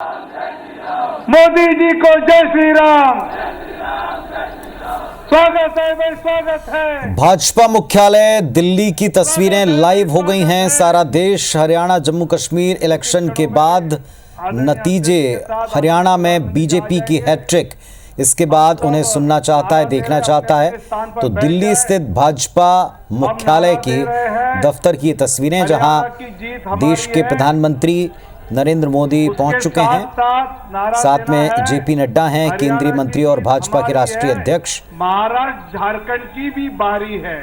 मोदी जी को जय श्री राम। स्वागत है भाई, स्वागत है। भाजपा मुख्यालय दिल्ली की तस्वीरें लाइव हो गई हैं। सारा देश हरियाणा जम्मू कश्मीर इलेक्शन के बाद नतीजे, हरियाणा में बीजेपी की हैट्रिक, इसके बाद उन्हें सुनना चाहता है, देखना चाहता है। तो दिल्ली स्थित भाजपा मुख्यालय की दफ्तर की तस्वीरें, जहां देश के प्रधानमंत्री नरेंद्र मोदी पहुंच चुके हैं। साथ में जेपी नड्डा हैं, केंद्रीय मंत्री और भाजपा के राष्ट्रीय अध्यक्ष। महाराष्ट्र झारखंड की भी बारी है,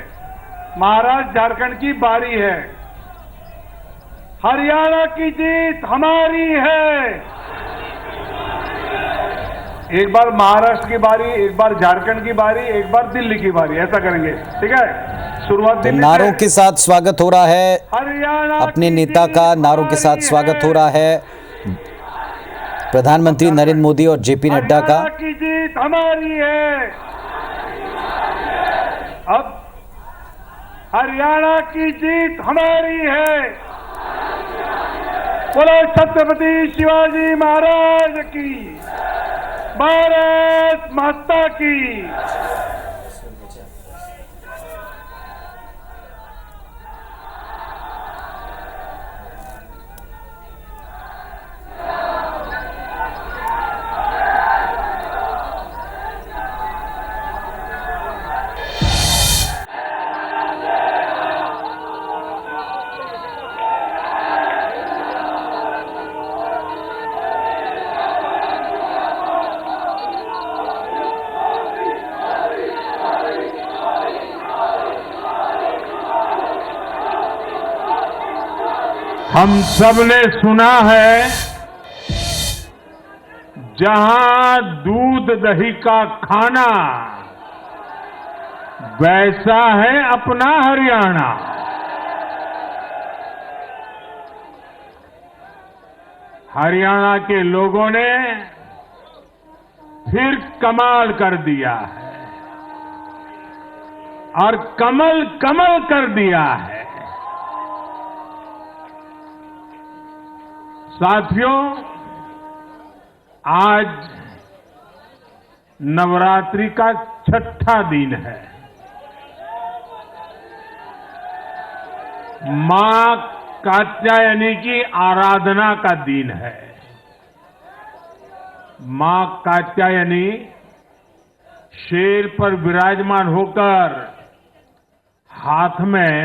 महाराष्ट्र झारखंड की बारी है। हरियाणा की जीत हमारी है। एक बार महाराष्ट्र की बारी, एक बार झारखंड की बारी, एक बार दिल्ली की बारी, ऐसा करेंगे, ठीक है। शुरुआत तो नारों के साथ स्वागत हो रहा है, अपने नेता का नारों के साथ स्वागत हो रहा है प्रधानमंत्री नरेंद्र मोदी और जेपी नड्डा का। हरियाणा की जीत हमारी है। अब हरियाणा की जीत हमारी है। बोलो छत्रपति शिवाजी महाराज की, भारत माता की। हम सबने सुना है, जहां दूध दही का खाना, वैसा है अपना हरियाणा। हरियाणा के लोगों ने फिर कमाल कर दिया है और कमल कमल कर दिया है। साथियों, आज नवरात्रि का छठा दिन है। मां कात्यायनी की आराधना का दिन है। मां कात्यायनी शेर पर विराजमान होकर हाथ में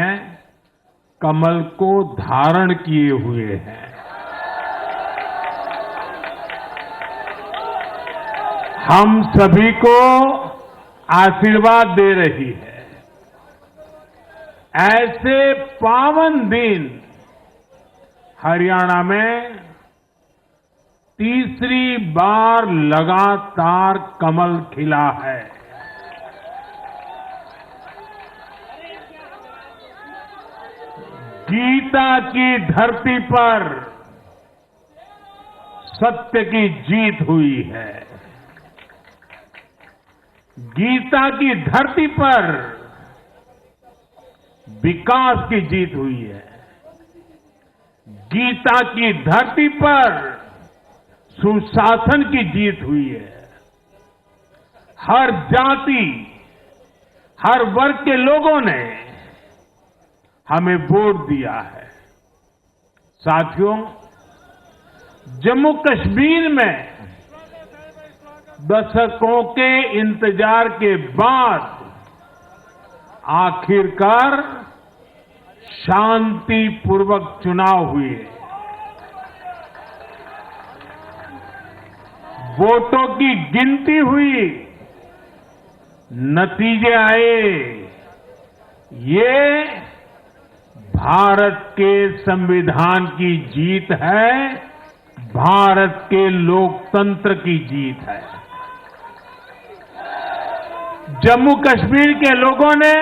कमल को धारण किए हुए हैं। हम सभी को आशीर्वाद दे रही है। ऐसे पावन दिन हरियाणा में तीसरी बार लगातार कमल खिला है। गीता की धरती पर सत्य की जीत हुई है। गीता की धरती पर विकास की जीत हुई है। गीता की धरती पर सुशासन की जीत हुई है। हर जाति, हर वर्ग के लोगों ने हमें वोट दिया है। साथियों, जम्मू कश्मीर में दशकों के इंतजार के बाद आखिरकार शांतिपूर्वक चुनाव हुए। वोटों की गिनती हुई, नतीजे आए। ये भारत के संविधान की जीत है, भारत के लोकतंत्र की जीत है। जम्मू कश्मीर के लोगों ने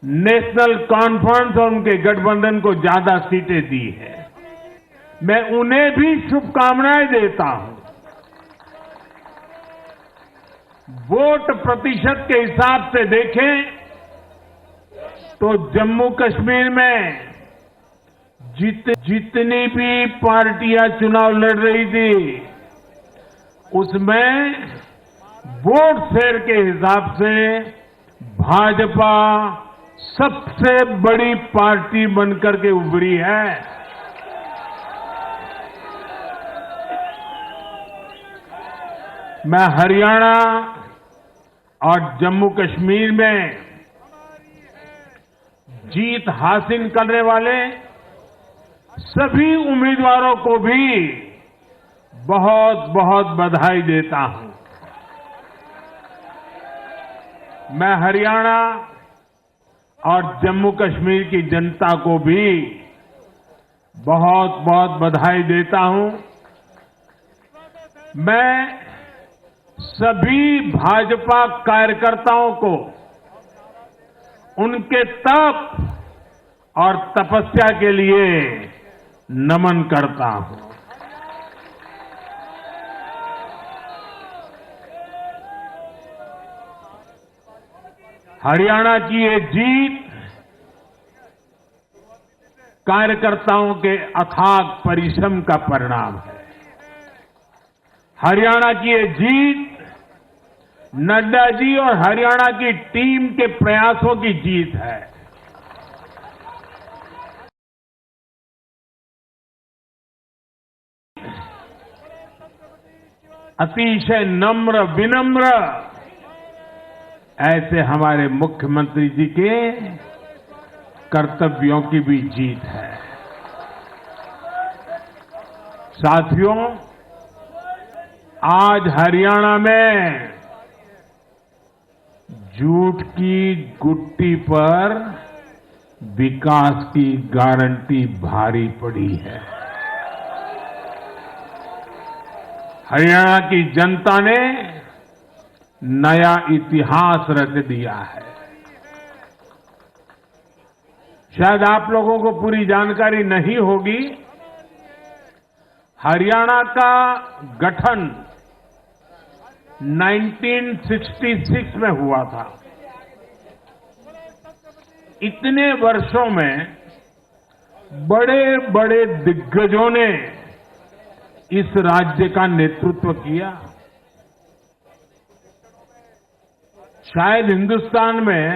नेशनल कॉन्फ्रेंस और उनके गठबंधन को ज्यादा सीटें दी है। मैं उन्हें भी शुभकामनाएं देता हूं। वोट प्रतिशत के हिसाब से देखें तो जम्मू कश्मीर में जितनी भी पार्टियां चुनाव लड़ रही थी उसमें वोट शेयर के हिसाब से भाजपा सबसे बड़ी पार्टी बनकर के उभरी है। मैं हरियाणा और जम्मू कश्मीर में जीत हासिल करने वाले सभी उम्मीदवारों को भी बहुत बहुत बधाई देता हूं। मैं हरियाणा और जम्मू कश्मीर की जनता को भी बहुत बहुत बधाई देता हूं। मैं सभी भाजपा कार्यकर्ताओं को उनके तप और तपस्या के लिए नमन करता हूं। हरियाणा की ये जीत कार्यकर्ताओं के अथाग परिश्रम का परिणाम है। हरियाणा की ये जीत नड्डा जी और हरियाणा की टीम के प्रयासों की जीत है। अतिशय नम्र विनम्र ऐसे हमारे मुख्यमंत्री जी के कर्तव्यों की भी जीत है। साथियों, आज हरियाणा में झूठ की गुट्टी पर विकास की गारंटी भारी पड़ी है। हरियाणा की जनता ने नया इतिहास रच दिया है। शायद आप लोगों को पूरी जानकारी नहीं होगी, हरियाणा का गठन 1966 में हुआ था। इतने वर्षों में बड़े बड़े दिग्गजों ने इस राज्य का नेतृत्व किया। शायद हिंदुस्तान में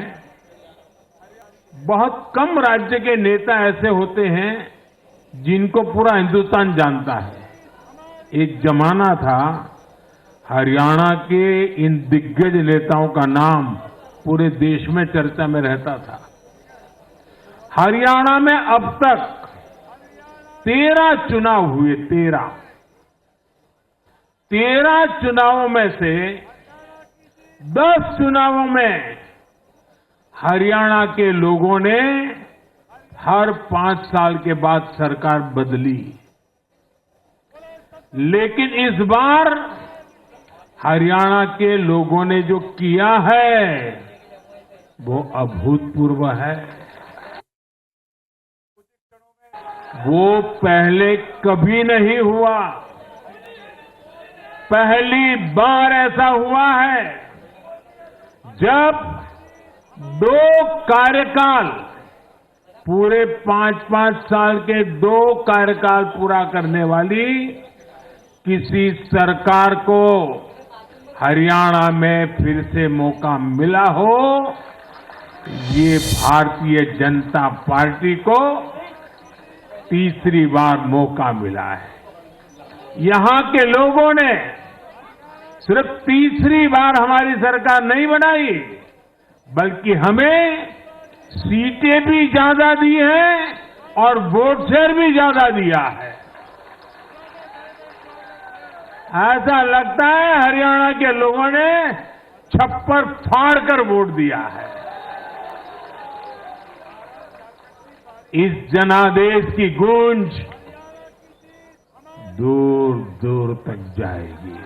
बहुत कम राज्य के नेता ऐसे होते हैं जिनको पूरा हिंदुस्तान जानता है। एक जमाना था हरियाणा के इन दिग्गज नेताओं का नाम पूरे देश में चर्चा में रहता था। हरियाणा में अब तक 13 चुनाव हुए। 13 चुनावों में से 10 चुनावों में हरियाणा के लोगों ने हर 5 साल के बाद सरकार बदली, लेकिन इस बार हरियाणा के लोगों ने जो किया है वो अभूतपूर्व है। वो पहले कभी नहीं हुआ। पहली बार ऐसा हुआ है जब 2 कार्यकाल, पूरे 5-5 साल के 2 कार्यकाल पूरा करने वाली किसी सरकार को हरियाणा में फिर से मौका मिला हो। ये भारतीय जनता पार्टी को तीसरी बार मौका मिला है। यहां के लोगों ने सिर्फ तीसरी बार हमारी सरकार नहीं बनाई, बल्कि हमें सीटें भी ज्यादा दी हैं और वोट शेयर भी ज्यादा दिया है। ऐसा लगता है हरियाणा के लोगों ने छप्पर फाड़ कर वोट दिया है। इस जनादेश की गूंज दूर दूर तक जाएगी।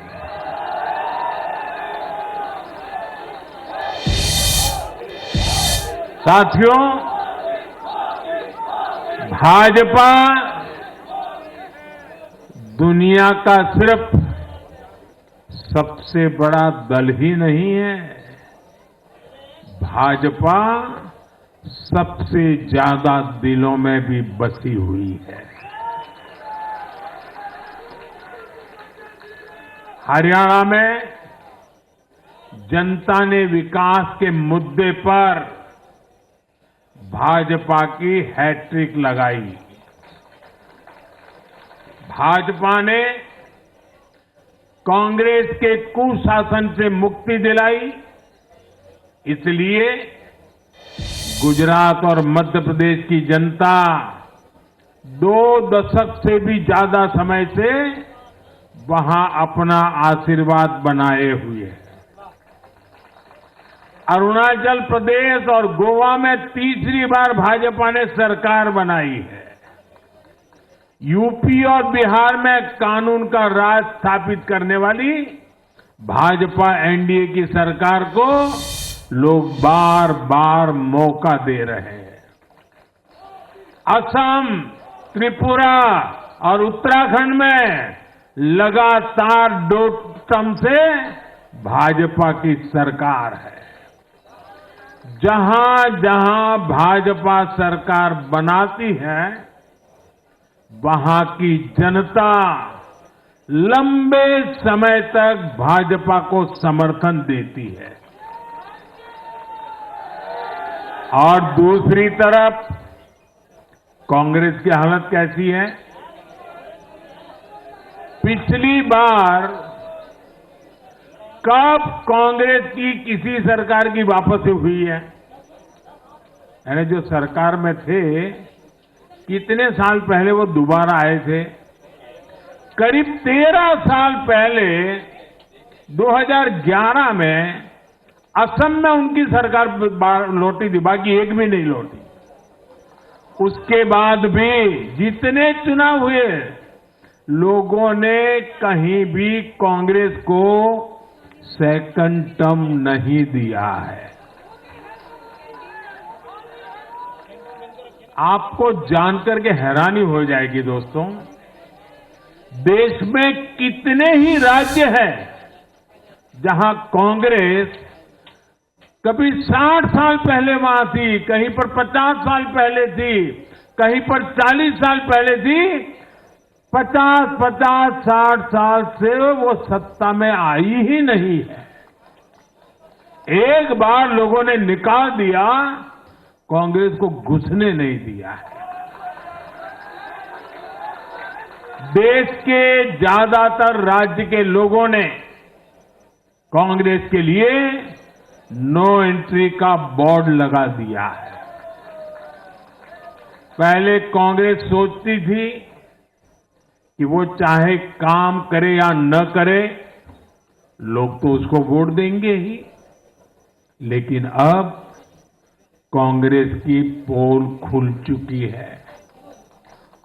साथियों, भाजपा दुनिया का सिर्फ सबसे बड़ा दल ही नहीं है, भाजपा सबसे ज्यादा दिलों में भी बसी हुई है। हरियाणा में जनता ने विकास के मुद्दे पर भाजपा की हैट्रिक लगाई। भाजपा ने कांग्रेस के कुशासन से मुक्ति दिलाई, इसलिए गुजरात और मध्य प्रदेश की जनता 2 दशक से भी ज्यादा समय से वहां अपना आशीर्वाद बनाए हुए है। अरुणाचल प्रदेश और गोवा में तीसरी बार भाजपा ने सरकार बनाई है। यूपी और बिहार में कानून का राज स्थापित करने वाली भाजपा एनडीए की सरकार को लोग बार बार मौका दे रहे हैं। असम, त्रिपुरा और उत्तराखंड में लगातार 2 टर्म से भाजपा की सरकार है। जहां जहां भाजपा सरकार बनाती है, वहां की जनता लंबे समय तक भाजपा को समर्थन देती है। और दूसरी तरफ कांग्रेस की हालत कैसी है? पिछली बार कब कांग्रेस की किसी सरकार की वापसी हुई है? यानी जो सरकार में थे, कितने साल पहले वो दोबारा आए थे? करीब 13 साल पहले 2011 में असम में उनकी सरकार लौटी थी, बाकी एक भी नहीं लौटी। उसके बाद भी जितने चुनाव हुए, लोगों ने कहीं भी कांग्रेस को सेकंड टर्म नहीं दिया है। आपको जानकर के हैरानी हो जाएगी दोस्तों, देश में कितने ही राज्य हैं जहां कांग्रेस कभी 60 साल पहले वहां थी, कहीं पर 50 साल पहले थी, कहीं पर 40 साल पहले थी। 50-60 साल से वो सत्ता में आई ही नहीं है। एक बार लोगों ने निकाल दिया, कांग्रेस को घुसने नहीं दिया है। देश के ज्यादातर राज्य के लोगों ने कांग्रेस के लिए नो एंट्री का बोर्ड लगा दिया है। पहले कांग्रेस सोचती थी कि वो चाहे काम करे या न करे, लोग तो उसको वोट देंगे ही। लेकिन अब कांग्रेस की पोल खुल चुकी है,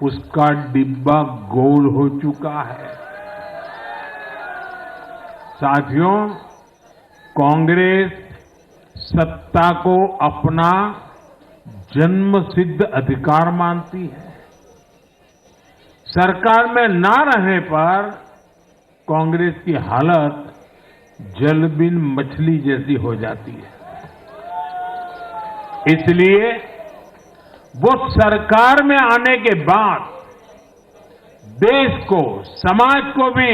उसका डिब्बा गोल हो चुका है। साथियों, कांग्रेस सत्ता को अपना जन्मसिद्ध अधिकार मानती है। सरकार में ना रहने पर कांग्रेस की हालत जल बिन मछली जैसी हो जाती है। इसलिए वो सरकार में आने के बाद देश को, समाज को भी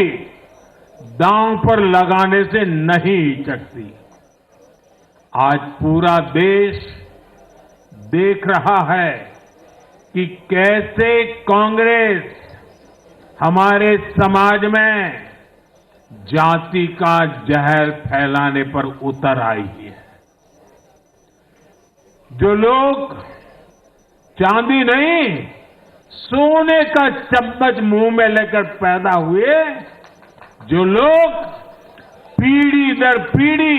दांव पर लगाने से नहीं हिचकती। आज पूरा देश देख रहा है कि कैसे कांग्रेस हमारे समाज में जाति का जहर फैलाने पर उतर आई है। जो लोग चांदी नहीं, सोने का चम्मच मुंह में लेकर पैदा हुए, जो लोग पीढ़ी दर पीढ़ी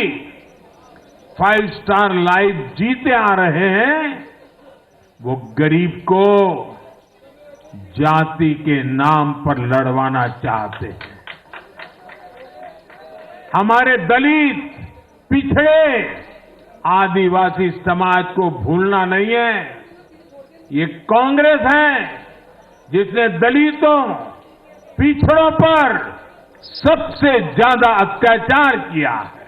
5 स्टार लाइफ जीते आ रहे हैं, वो गरीब को जाति के नाम पर लड़वाना चाहते हैं। हमारे दलित, पिछड़े, आदिवासी समाज को भूलना नहीं है। ये कांग्रेस है जिसने दलितों, पिछड़ों पर सबसे ज्यादा अत्याचार किया है।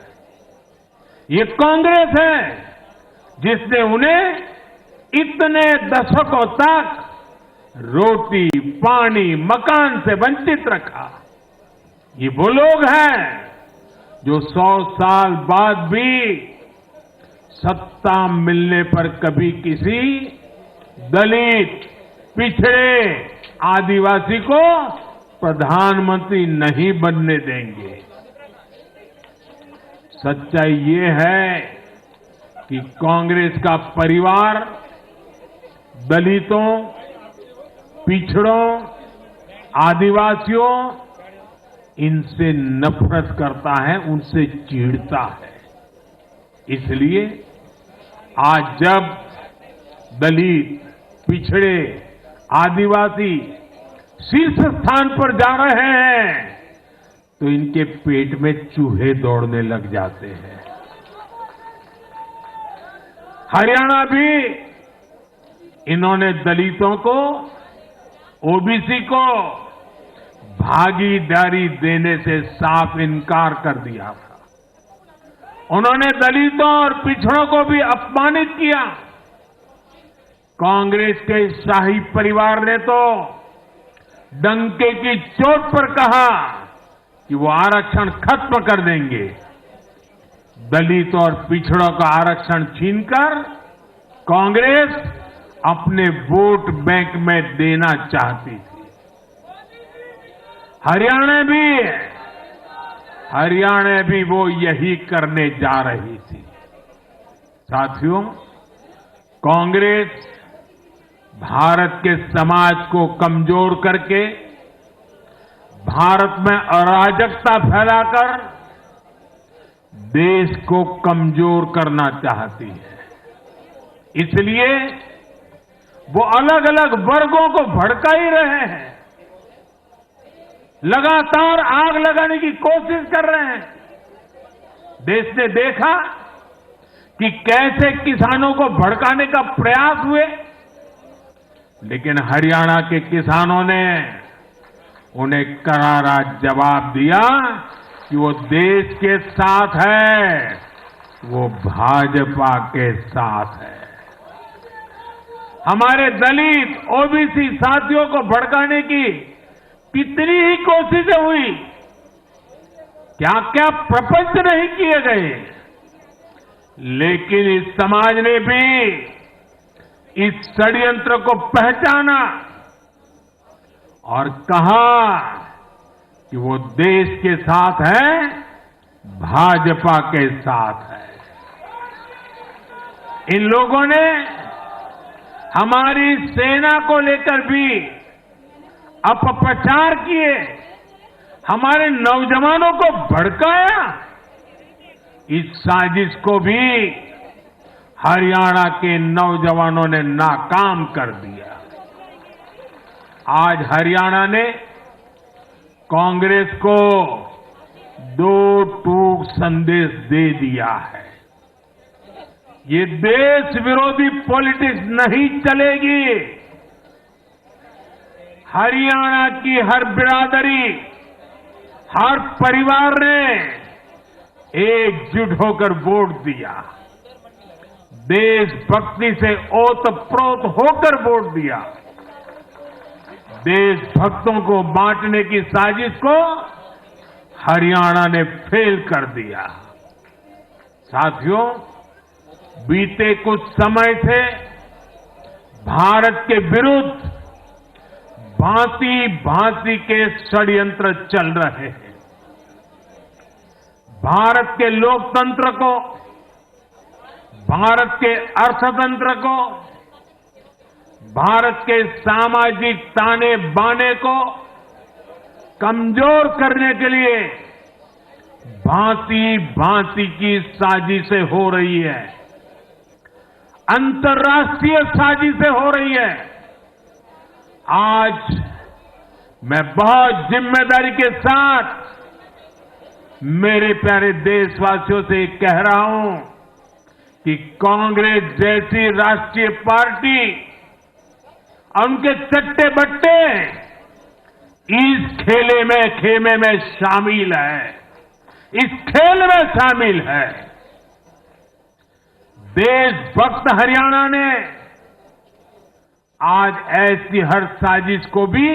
ये कांग्रेस है जिसने उन्हें इतने दशकों तक रोटी, पानी, मकान से वंचित रखा। ये वो लोग हैं जो 100 साल बाद भी सत्ता मिलने पर कभी किसी दलित, पिछड़े, आदिवासी को प्रधानमंत्री नहीं बनने देंगे। सच्चाई ये है कि कांग्रेस का परिवार दलितों, पिछड़ों, आदिवासियों इनसे नफरत करता है, उनसे चिढ़ता है। इसलिए आज जब दलित, पिछड़े, आदिवासी शीर्ष स्थान पर जा रहे हैं तो इनके पेट में चूहे दौड़ने लग जाते हैं। हरियाणा भी इन्होंने दलितों को, ओबीसी को भागीदारी देने से साफ इनकार कर दिया था। उन्होंने दलितों और पिछड़ों को भी अपमानित किया। कांग्रेस के शाही परिवार ने तो डंके की चोट पर कहा कि वो आरक्षण खत्म कर देंगे। दलित और पिछड़ों का आरक्षण छीनकर कांग्रेस अपने वोट बैंक में देना चाहती थी। हरियाणा भी वो यही करने जा रही थी। साथियों, कांग्रेस भारत के समाज को कमजोर करके, भारत में अराजकता फैलाकर देश को कमजोर करना चाहती है। इसलिए वो अलग अलग वर्गों को भड़का ही रहे हैं, लगातार आग लगाने की कोशिश कर रहे हैं। देश ने देखा कि कैसे किसानों को भड़काने का प्रयास हुए, लेकिन हरियाणा के किसानों ने उन्हें करारा जवाब दिया कि वो देश के साथ है, वो भाजपा के साथ है। हमारे दलित, ओबीसी साथियों को भड़काने की कितनी ही कोशिशें हुई, क्या क्या प्रपंच नहीं किए गए, लेकिन इस समाज ने भी इस षड्यंत्र को पहचाना और कहा कि वो देश के साथ है, भाजपा के साथ है। इन लोगों ने हमारी सेना को लेकर भी अपप्रचार किए, हमारे नौजवानों को भड़काया। इस साजिश को भी हरियाणा के नौजवानों ने नाकाम कर दिया। आज हरियाणा ने कांग्रेस को दो टूक संदेश दे दिया है। ये देश विरोधी पॉलिटिक्स नहीं चलेगी। हरियाणा की हर बिरादरी, हर परिवार ने एकजुट होकर वोट दिया, देशभक्ति से ओतप्रोत होकर वोट दिया। देशभक्तों को बांटने की साजिश को हरियाणा ने फेल कर दिया। साथियों, बीते कुछ समय से भारत के विरुद्ध भांति भांति के षड्यंत्र चल रहे हैं। भारत के लोकतंत्र को, भारत के अर्थतंत्र को, भारत के सामाजिक ताने बाने को कमजोर करने के लिए भांति भांति की साजिशें हो रही है, अंतर्राष्ट्रीय साजिशें हो रही है। आज मैं बहुत जिम्मेदारी के साथ मेरे प्यारे देशवासियों से कह रहा हूं कि कांग्रेस जैसी राष्ट्रीय पार्टी और उनके चट्टे बट्टे इस खेमे में शामिल है, इस खेल में शामिल है। देशभक्त हरियाणा ने आज ऐसी हर साजिश को भी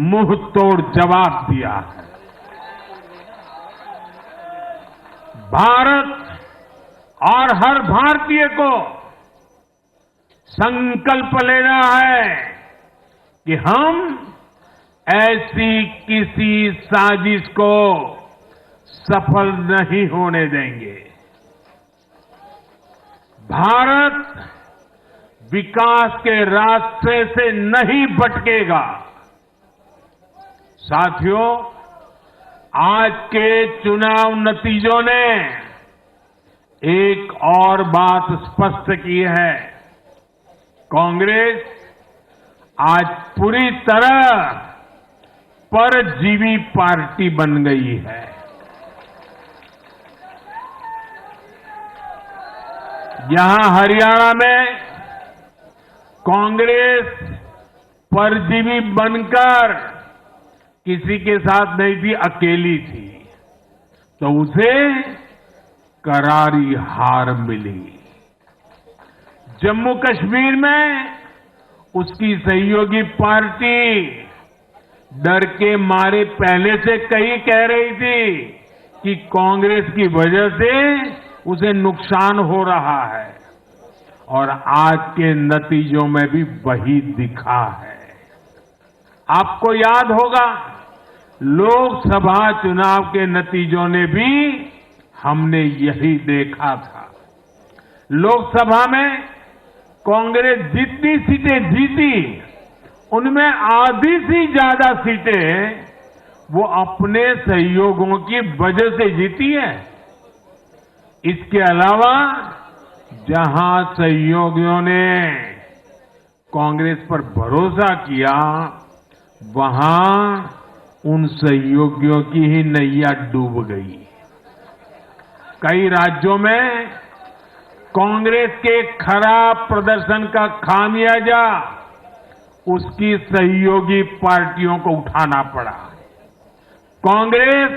मुंह तोड़ जवाब दिया है। भारत और हर भारतीय को संकल्प लेना है कि हम ऐसी किसी साजिश को सफल नहीं होने देंगे। भारत विकास के रास्ते से नहीं भटकेगा। साथियों, आज के चुनाव नतीजों ने एक और बात स्पष्ट की है। कांग्रेस आज पूरी तरह परजीवी पार्टी बन गई है। यहां हरियाणा में कांग्रेस परजीवी बनकर किसी के साथ नहीं थी, अकेली थी, तो उसे करारी हार मिली। जम्मू कश्मीर में उसकी सहयोगी पार्टी डर के मारे पहले से कई कह रही थी कि कांग्रेस की वजह से उसे नुकसान हो रहा है, और आज के नतीजों में भी वही दिखा है। आपको याद होगा, लोकसभा चुनाव के नतीजों ने भी हमने यही देखा था। लोकसभा में कांग्रेस जितनी सीटें जीती, उनमें आधी से ज्यादा सीटें वो अपने सहयोगियों की वजह से जीती है। इसके अलावा जहां सहयोगियों ने कांग्रेस पर भरोसा किया, वहां उन सहयोगियों की ही नैया डूब गई। कई राज्यों में कांग्रेस के खराब प्रदर्शन का खामियाजा उसकी सहयोगी पार्टियों को उठाना पड़ा। कांग्रेस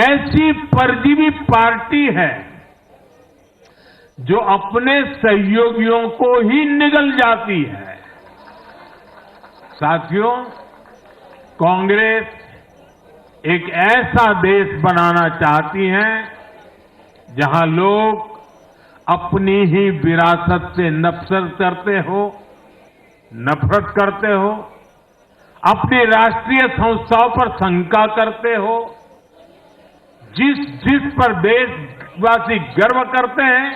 ऐसी परजीवी पार्टी है जो अपने सहयोगियों को ही निगल जाती है। साथियों, कांग्रेस एक ऐसा देश बनाना चाहती है जहां लोग अपनी ही विरासत से नफरत करते हो, अपनी राष्ट्रीय संस्थाओं पर शंका करते हो, जिस पर देशवासी गर्व करते हैं,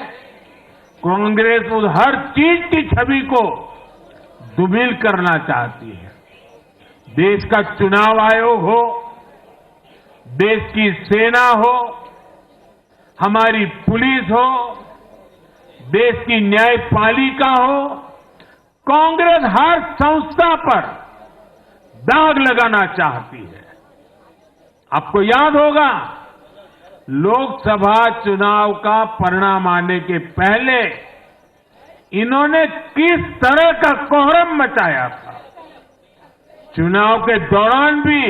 कांग्रेस उस हर चीज की छवि को दुर्मिल करना चाहती है। देश का चुनाव आयोग हो, देश की सेना हो, हमारी पुलिस हो, देश की न्यायपालिका हो, कांग्रेस हर संस्था पर दाग लगाना चाहती है। आपको याद होगा, लोकसभा चुनाव का परिणाम आने के पहले इन्होंने किस तरह का कोहराम मचाया था। चुनाव के दौरान भी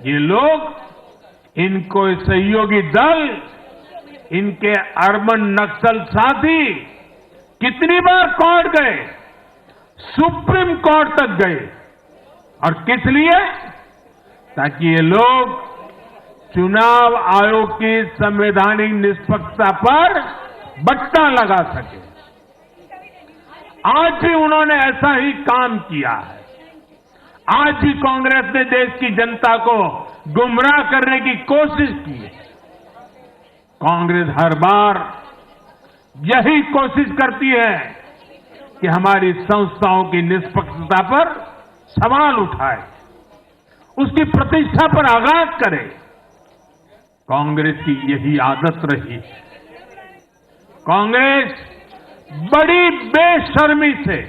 ये लोग, इनको सहयोगी दल, इनके अर्बन नक्सल साथी कितनी बार कोर्ट गए, सुप्रीम कोर्ट तक गए, और किस लिए? ताकि ये लोग चुनाव आयोग की संवैधानिक निष्पक्षता पर बट्टा लगा सके। आज भी उन्होंने ऐसा ही काम किया है। आज भी कांग्रेस ने देश की जनता को गुमराह करने की कोशिश की है। कांग्रेस हर बार यही कोशिश करती है कि हमारी संस्थाओं की निष्पक्षता पर सवाल उठाए, उसकी प्रतिष्ठा पर आघात करे। कांग्रेस की यही आदत रही है। कांग्रेस बड़ी बेशर्मी से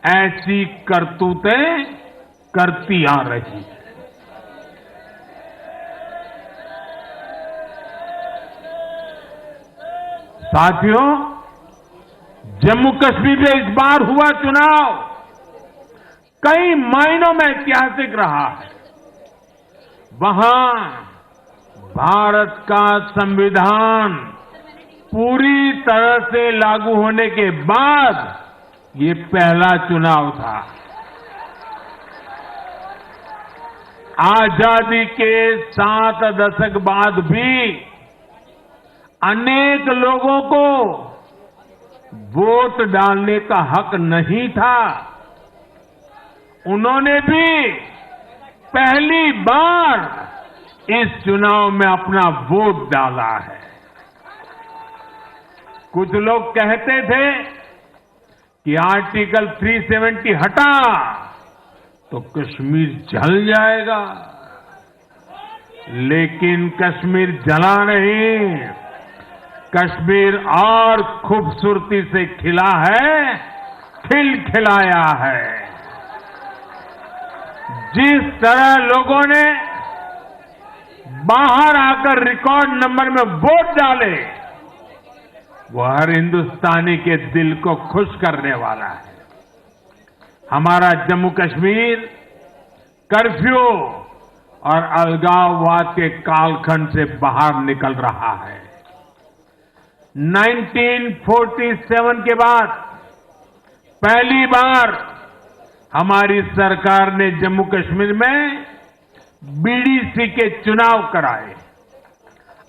ऐसी करतूतें करती आ रही है। साथियों, जम्मू कश्मीर में इस बार हुआ चुनाव कई मायनों में ऐतिहासिक रहा है। वहां भारत का संविधान पूरी तरह से लागू होने के बाद ये पहला चुनाव था। आजादी के 7 दशक बाद भी अनेक लोगों को वोट डालने का हक नहीं था। उन्होंने भी पहली बार इस चुनाव में अपना वोट डाला है। कुछ लोग कहते थे कि आर्टिकल 370 हटा तो कश्मीर जल जाएगा, लेकिन कश्मीर जला नहीं, कश्मीर और खूबसूरती से खिला है, खिलखिलाया है। जिस तरह लोगों ने बाहर आकर रिकॉर्ड नंबर में वोट डाले, वो हर हिंदुस्तानी के दिल को खुश करने वाला है। हमारा जम्मू कश्मीर कर्फ्यू और अलगाववाद के कालखंड से बाहर निकल रहा है। 1947 के बाद पहली बार हमारी सरकार ने जम्मू कश्मीर में बीडीसी के चुनाव कराए।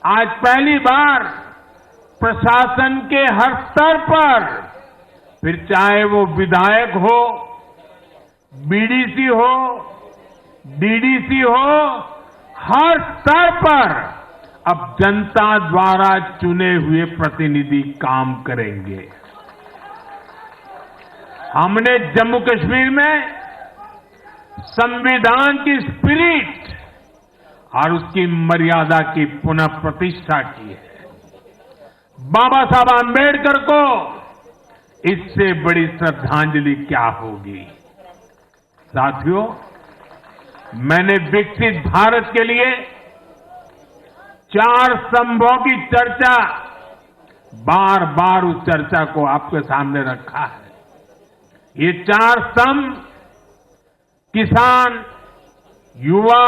आज पहली बार प्रशासन के हर स्तर पर, फिर चाहे वो विधायक हो, बीडीसी हो, डीडीसी हो, हर स्तर पर अब जनता द्वारा चुने हुए प्रतिनिधि काम करेंगे। हमने जम्मू कश्मीर में संविधान की स्पिरिट और उसकी मर्यादा की पुनः प्रतिष्ठा की है। बाबा साहब आंबेडकर को इससे बड़ी श्रद्धांजलि क्या होगी। साथियों, मैंने विकसित भारत के लिए 4 स्तंभों की चर्चा बार बार उस चर्चा को आपके सामने रखा है। ये 4 स्तंभ किसान, युवा,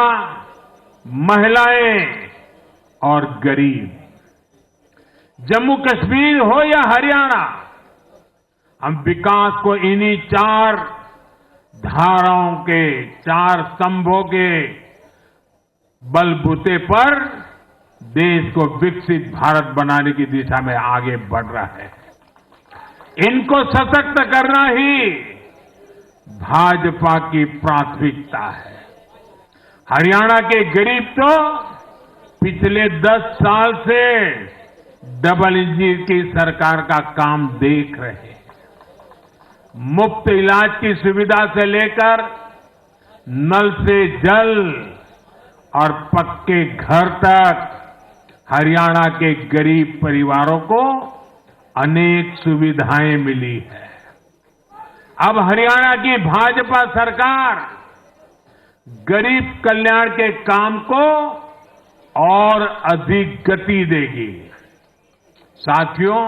महिलाएं और गरीब। जम्मू कश्मीर हो या हरियाणा, हम विकास को इन्हीं 4 धाराओं के, 4 स्तंभों के बलबूते पर देश को विकसित भारत बनाने की दिशा में आगे बढ़ रहा है। इनको सशक्त करना ही भाजपा की प्राथमिकता है। हरियाणा के गरीब तो पिछले 10 साल से डबल इंजन की सरकार का काम देख रहे हैं। मुफ्त इलाज की सुविधा से लेकर नल से जल और पक्के घर तक हरियाणा के गरीब परिवारों को अनेक सुविधाएं मिली है। अब हरियाणा की भाजपा सरकार गरीब कल्याण के काम को और अधिक गति देगी। साथियों,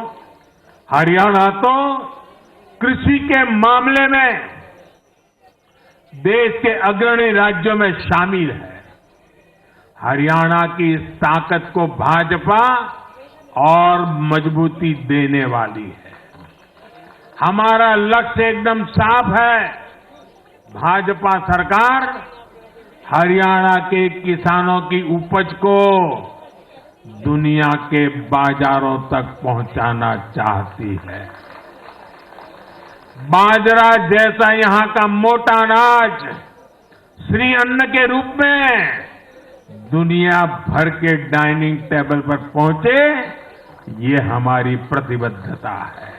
हरियाणा तो कृषि के मामले में देश के अग्रणी राज्यों में शामिल है। हरियाणा की इस ताकत को भाजपा और मजबूती देने वाली है। हमारा लक्ष्य एकदम साफ है। भाजपा सरकार हरियाणा के किसानों की उपज को दुनिया के बाजारों तक पहुंचाना चाहती है। बाजरा जैसा यहां का मोटा अनाज श्री अन्न के रूप में दुनिया भर के डाइनिंग टेबल पर पहुंचे, ये हमारी प्रतिबद्धता है।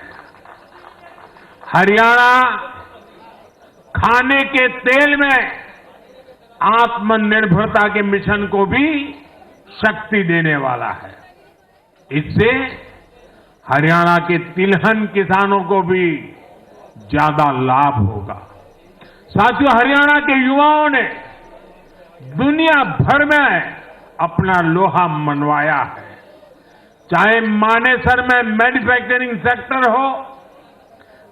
हरियाणा खाने के तेल में आत्मनिर्भरता के मिशन को भी शक्ति देने वाला है। इससे हरियाणा के तिलहन किसानों को भी ज्यादा लाभ होगा। साथियों, हरियाणा के युवाओं ने दुनिया भर में अपना लोहा मनवाया है। चाहे मानेसर में मैन्युफैक्चरिंग सेक्टर हो,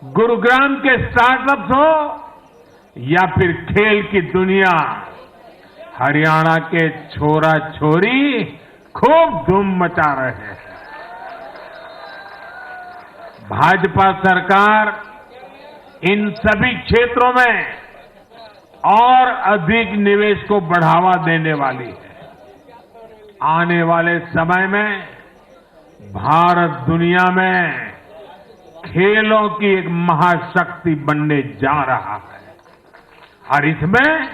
गुरुग्राम के स्टार्टअप्स हो या फिर खेल की दुनिया, हरियाणा के छोरा छोरी खूब धूम मचा रहे हैं। भाजपा सरकार इन सभी क्षेत्रों में और अधिक निवेश को बढ़ावा देने वाली है। आने वाले समय में भारत दुनिया में खेलों की एक महाशक्ति बनने जा रहा है और इसमें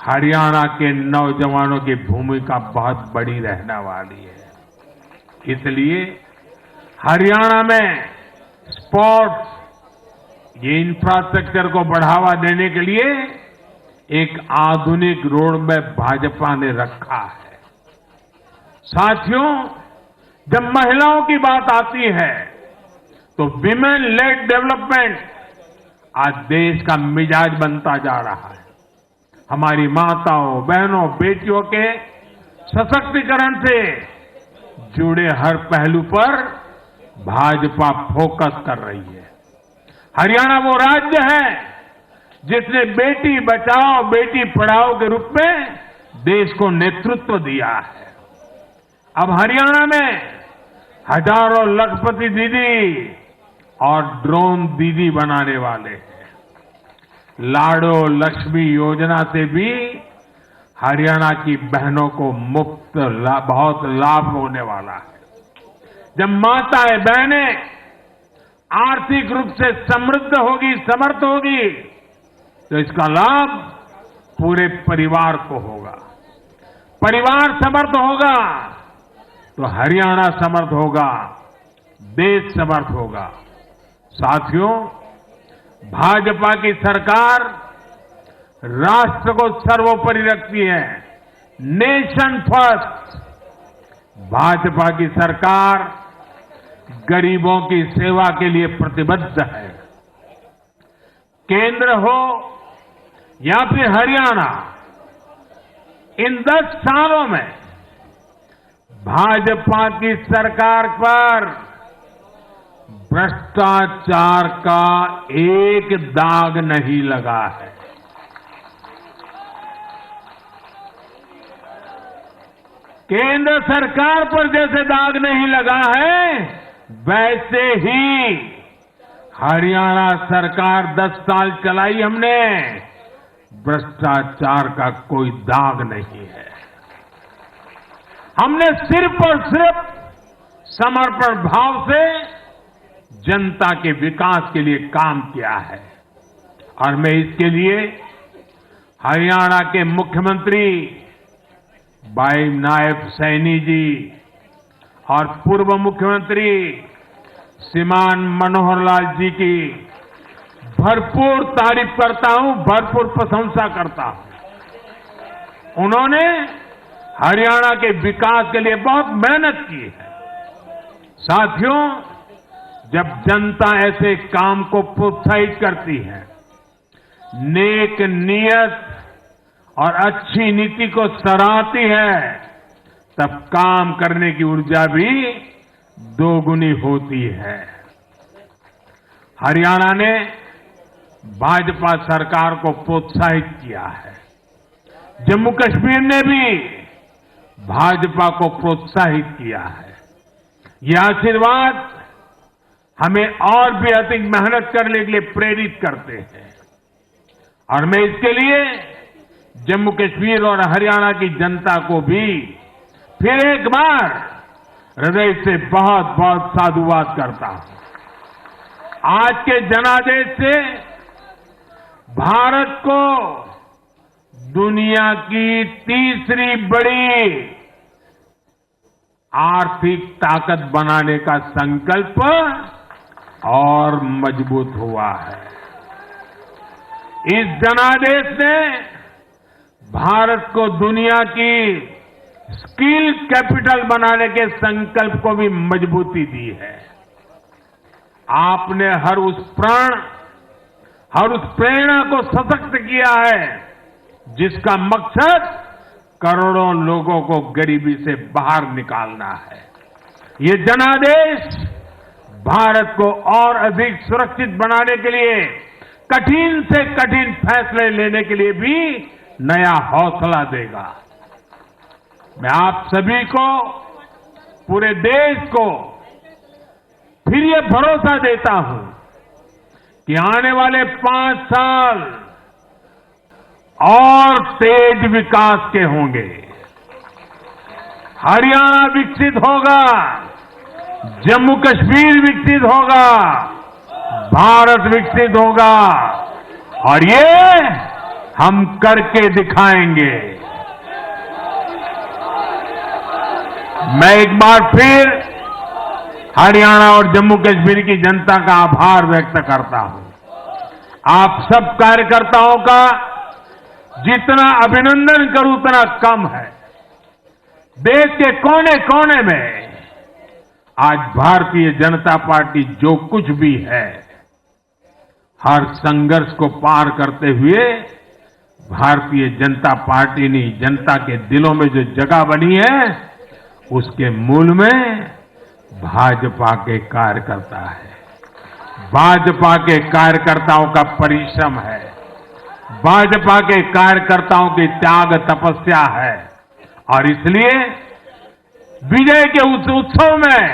हरियाणा के नौजवानों की भूमिका बहुत बड़ी रहने वाली है। इसलिए हरियाणा में स्पोर्ट्स ये इंफ्रास्ट्रक्चर को बढ़ावा देने के लिए एक आधुनिक रोड मैप भाजपा ने रखा है। साथियों, जब महिलाओं की बात आती है तो विमेन लेड डेवलपमेंट आज देश का मिजाज बनता जा रहा है। हमारी माताओं, बहनों, बेटियों के सशक्तिकरण से जुड़े हर पहलू पर भाजपा फोकस कर रही है। हरियाणा वो राज्य है जिसने बेटी बचाओ बेटी पढ़ाओ के रूप में देश को नेतृत्व दिया है। अब हरियाणा में हजारों लखपति दीदी और ड्रोन दीदी बनाने वाले हैं। लाडो लक्ष्मी योजना से भी हरियाणा की बहनों को मुफ्त बहुत लाभ होने वाला है। जब माताएं बहनें आर्थिक रूप से समृद्ध होगी, समर्थ होगी, तो इसका लाभ पूरे परिवार को होगा। परिवार समर्थ होगा तो हरियाणा समर्थ होगा, देश समर्थ होगा। साथियों, भाजपा की सरकार राष्ट्र को सर्वोपरि रखती है। Nation first. भाजपा की सरकार गरीबों की सेवा के लिए प्रतिबद्ध है। केंद्र हो या फिर हरियाणा, इन 10 सालों में भाजपा की सरकार पर भ्रष्टाचार का एक दाग नहीं लगा है। केंद्र सरकार पर जैसे दाग नहीं लगा है, वैसे ही हरियाणा सरकार 10 साल चलाई हमने, भ्रष्टाचार का कोई दाग नहीं है। हमने सिर्फ और सिर्फ समर्पण भाव से जनता के विकास के लिए काम किया है और मैं इसके लिए हरियाणा के मुख्यमंत्री भाई नायब सैनी जी और पूर्व मुख्यमंत्री श्रीमान मनोहर लाल जी की भरपूर तारीफ करता हूं, भरपूर प्रशंसा करता हूं। उन्होंने हरियाणा के विकास के लिए बहुत मेहनत की है। साथियों, जब जनता ऐसे काम को प्रोत्साहित करती है, नेक नियत और अच्छी नीति को सराहती है, तब काम करने की ऊर्जा भी दोगुनी होती है। हरियाणा ने भाजपा सरकार को प्रोत्साहित किया है। जम्मू कश्मीर ने भी भाजपा को प्रोत्साहित किया है। यह आशीर्वाद हमें और भी अधिक मेहनत करने के लिए प्रेरित करते हैं और मैं इसके लिए जम्मू कश्मीर और हरियाणा की जनता को भी फिर एक बार हृदय से बहुत बहुत साधुवाद करता हूं। आज के जनादेश से भारत को दुनिया की तीसरी बड़ी आर्थिक ताकत बनाने का संकल्प और मजबूत हुआ है। इस जनादेश ने भारत को दुनिया की स्किल कैपिटल बनाने के संकल्प को भी मजबूती दी है। आपने हर उस प्राण, हर उस प्रेरणा को सशक्त किया है जिसका मकसद करोड़ों लोगों को गरीबी से बाहर निकालना है। ये जनादेश भारत को और अधिक सुरक्षित बनाने के लिए कठिन से कठिन फैसले लेने के लिए भी नया हौसला देगा। मैं आप सभी को, पूरे देश को फिर ये भरोसा देता हूं कि आने वाले 5 साल और तेज विकास के होंगे। हरियाणा विकसित होगा, जम्मू कश्मीर विकसित होगा, भारत विकसित होगा और ये हम करके दिखाएंगे। मैं एक बार फिर हरियाणा और जम्मू कश्मीर की जनता का आभार व्यक्त करता हूं। आप सब कार्यकर्ताओं का जितना अभिनंदन करूं उतना कम है। देश के कोने कोने में आज भारतीय जनता पार्टी जो कुछ भी है, हर संघर्ष को पार करते हुए भारतीय जनता पार्टी ने जनता के दिलों में जो जगह बनी है, उसके मूल में भाजपा के कार्यकर्ता है। भाजपा के कार्यकर्ताओं का परिश्रम है, भाजपा के कार्यकर्ताओं की त्याग तपस्या है और इसलिए विजय के उस उत्सव में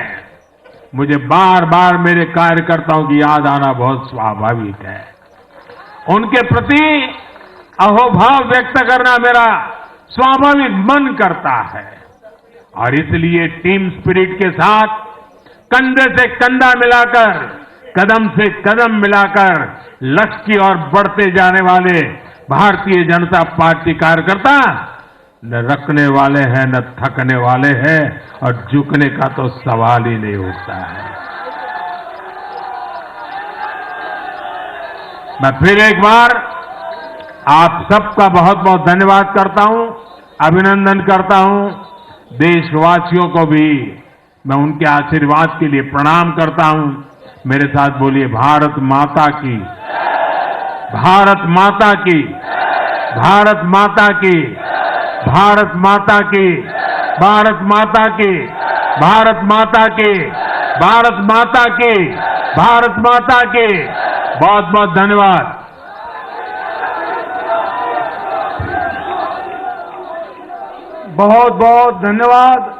मुझे बार बार मेरे कार्यकर्ताओं की याद आना बहुत स्वाभाविक है। उनके प्रति अहोभाव व्यक्त करना मेरा स्वाभाविक मन करता है और इसलिए टीम स्पिरिट के साथ कंधे से कंधा मिलाकर, कदम से कदम मिलाकर लक्ष्य की ओर बढ़ते जाने वाले भारतीय जनता पार्टी कार्यकर्ता न रखने वाले हैं न थकने वाले हैं और झुकने का तो सवाल ही नहीं उठता है। मैं फिर एक बार आप सबका बहुत बहुत धन्यवाद करता हूं, अभिनंदन करता हूं। देशवासियों को भी मैं उनके आशीर्वाद के लिए प्रणाम करता हूं। मेरे साथ बोलिए भारत माता की, भारत माता की, भारत माता की, भारत माता की, भारत माता की, भारत माता की, भारत माता की, भारत माता की। बहुत बहुत धन्यवाद। बहुत बहुत धन्यवाद।